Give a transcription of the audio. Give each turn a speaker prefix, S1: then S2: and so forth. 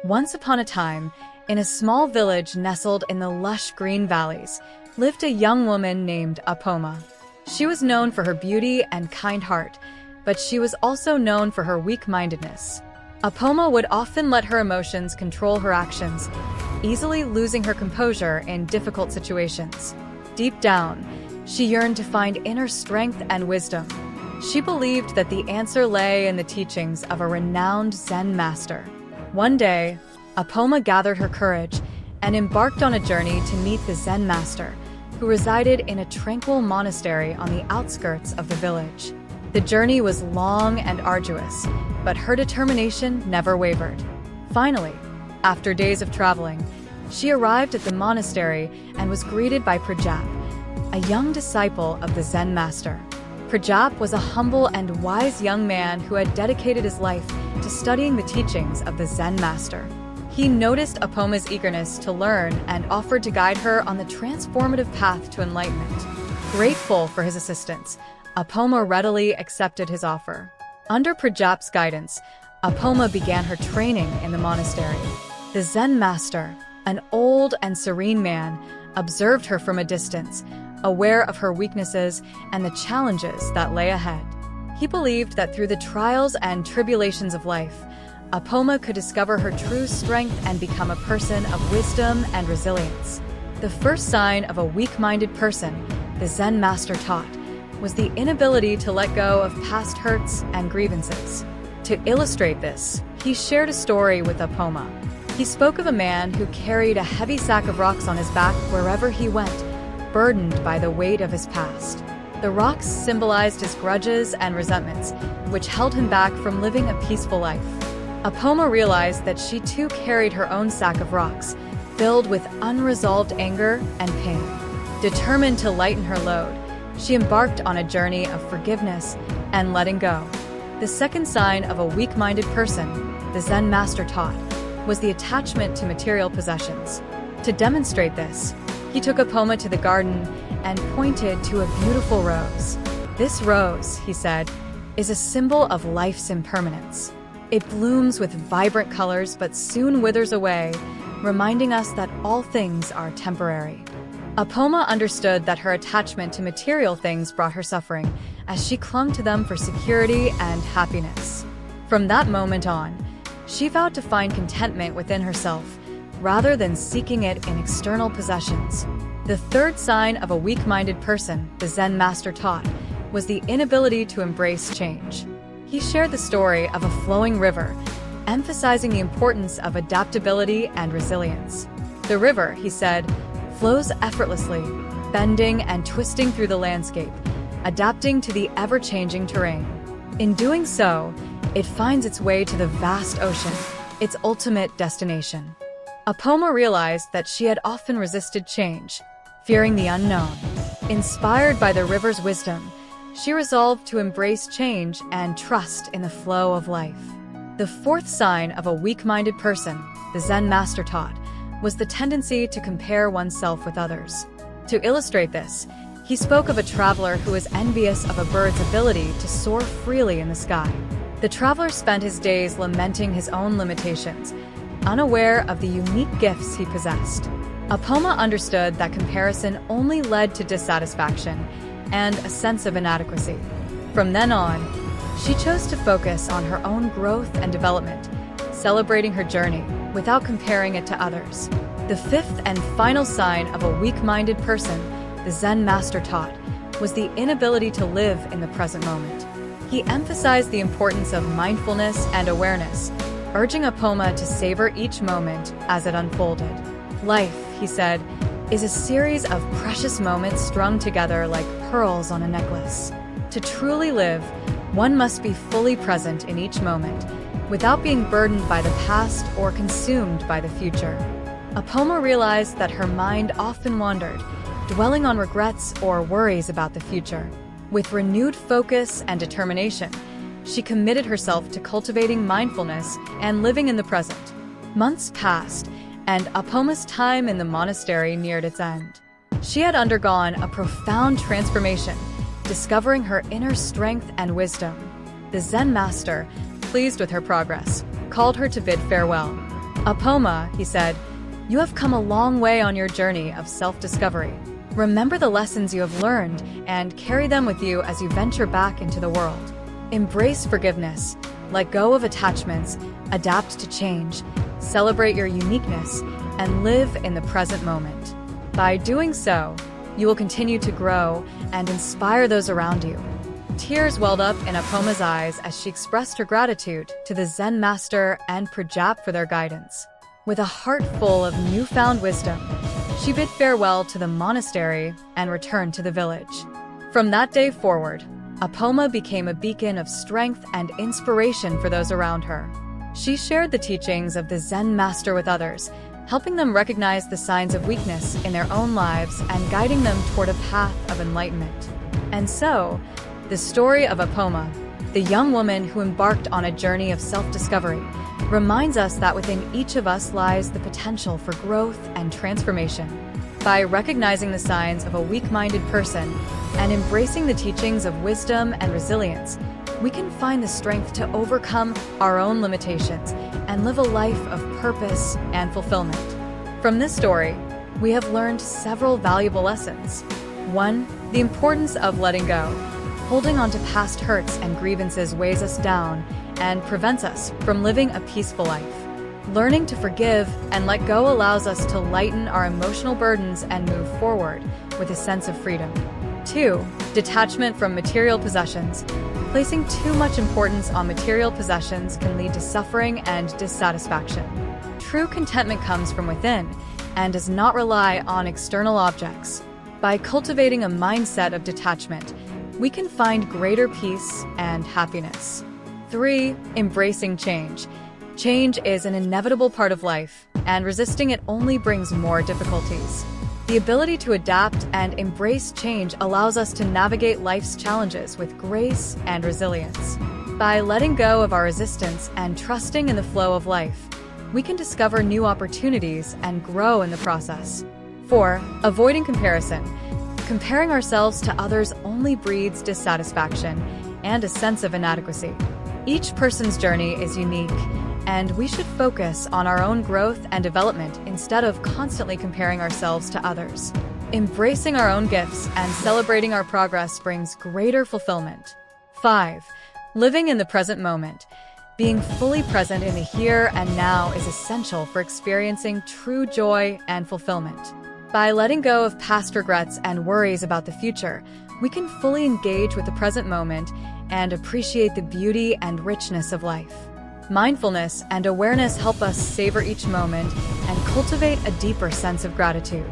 S1: Once upon a time, in a small village nestled in the lush green valleys, lived a young woman named Apoma. She was known for her beauty and kind heart, but she was also known for her weak-mindedness. Apoma would often let her emotions control her actions, easily losing her composure in difficult situations. Deep down, she yearned to find inner strength and wisdom. She believed that the answer lay in the teachings of a renowned Zen master. One day, Apoma gathered her courage and embarked on a journey to meet the Zen master, who resided in a tranquil monastery on the outskirts of the village. The journey was long and arduous, but her determination never wavered. Finally, after days of traveling, she arrived at the monastery and was greeted by Prajap, a young disciple of the Zen master. Prajap was a humble and wise young man who had dedicated his life to studying the teachings of the Zen master. He noticed Apoma's eagerness to learn and offered to guide her on the transformative path to enlightenment. Grateful for his assistance, Apoma readily accepted his offer. Under Prajap's guidance, Apoma began her training in the monastery. The Zen master, an old and serene man, observed her from a distance, aware of her weaknesses and the challenges that lay ahead. He believed that through the trials and tribulations of life, Apoma could discover her true strength and become a person of wisdom and resilience. The first sign of a weak-minded person, the Zen master taught, was the inability to let go of past hurts and grievances. To illustrate this, he shared a story with Apoma. He spoke of a man who carried a heavy sack of rocks on his back wherever he went, burdened by the weight of his past. The rocks symbolized his grudges and resentments, which held him back from living a peaceful life. Apoma realized that she too carried her own sack of rocks, filled with unresolved anger and pain. Determined to lighten her load, she embarked on a journey of forgiveness and letting go. The second sign of a weak-minded person, the Zen master taught, was the attachment to material possessions. To demonstrate this, he took Apoma to the garden and pointed to a beautiful rose. This rose, he said, is a symbol of life's impermanence. It blooms with vibrant colors but soon withers away, reminding us that all things are temporary. Apoma understood that her attachment to material things brought her suffering, as she clung to them for security and happiness. From that moment on, she vowed to find contentment within herself, rather than seeking it in external possessions. The third sign of a weak-minded person, the Zen master taught, was the inability to embrace change. He shared the story of a flowing river, emphasizing the importance of adaptability and resilience. The river, he said, flows effortlessly, bending and twisting through the landscape, adapting to the ever-changing terrain. In doing so, it finds its way to the vast ocean, its ultimate destination. Apoma realized that she had often resisted change, fearing the unknown. Inspired by the river's wisdom, she resolved to embrace change and trust in the flow of life. The fourth sign of a weak-minded person, the Zen master taught, was the tendency to compare oneself with others. To illustrate this, he spoke of a traveler who was envious of a bird's ability to soar freely in the sky. The traveler spent his days lamenting his own limitations, unaware of the unique gifts he possessed. Apoma understood that comparison only led to dissatisfaction and a sense of inadequacy. From then on, she chose to focus on her own growth and development, celebrating her journey without comparing it to others. The fifth and final sign of a weak-minded person, the Zen master taught, was the inability to live in the present moment. He emphasized the importance of mindfulness and awareness, urging Apoma to savor each moment as it unfolded. Life, he said, is a series of precious moments strung together like pearls on a necklace. To truly live, one must be fully present in each moment, without being burdened by the past or consumed by the future. Apoma realized that her mind often wandered, dwelling on regrets or worries about the future. With renewed focus and determination, she committed herself to cultivating mindfulness and living in the present. Months passed, and Apoma's time in the monastery neared its end. She had undergone a profound transformation, discovering her inner strength and wisdom. The Zen master, pleased with her progress, called her to bid farewell. "Apoma," he said, "you have come a long way on your journey of self-discovery. Remember the lessons you have learned and carry them with you as you venture back into the world. Embrace forgiveness, let go of attachments, adapt to change, celebrate your uniqueness, and live in the present moment. By doing so, you will continue to grow and inspire those around you." Tears welled up in Apoma's eyes as she expressed her gratitude to the Zen master and Prajap for their guidance. With a heart full of newfound wisdom, she bid farewell to the monastery and returned to the village. From that day forward, Apoma became a beacon of strength and inspiration for those around her. She shared the teachings of the Zen master with others, helping them recognize the signs of weakness in their own lives and guiding them toward a path of enlightenment. And so, the story of Apoma, the young woman who embarked on a journey of self-discovery, reminds us that within each of us lies the potential for growth and transformation. By recognizing the signs of a weak-minded person and embracing the teachings of wisdom and resilience, we can find the strength to overcome our own limitations and live a life of purpose and fulfillment. From this story, we have learned several valuable lessons. 1. The importance of letting go. Holding on to past hurts and grievances weighs us down and prevents us from living a peaceful life. Learning to forgive and let go allows us to lighten our emotional burdens and move forward with a sense of freedom. 2. Detachment from material possessions. Placing too much importance on material possessions can lead to suffering and dissatisfaction. True contentment comes from within and does not rely on external objects. By cultivating a mindset of detachment, we can find greater peace and happiness. 3. Embracing change. Change is an inevitable part of life, and resisting it only brings more difficulties. The ability to adapt and embrace change allows us to navigate life's challenges with grace and resilience. By letting go of our resistance and trusting in the flow of life, we can discover new opportunities and grow in the process. 4. Avoiding comparison. Comparing ourselves to others only breeds dissatisfaction and a sense of inadequacy. Each person's journey is unique, and we should focus on our own growth and development instead of constantly comparing ourselves to others. Embracing our own gifts and celebrating our progress brings greater fulfillment. 5. Living in the present moment. Being fully present in the here and now is essential for experiencing true joy and fulfillment. By letting go of past regrets and worries about the future, we can fully engage with the present moment and appreciate the beauty and richness of life. Mindfulness and awareness help us savor each moment and cultivate a deeper sense of gratitude.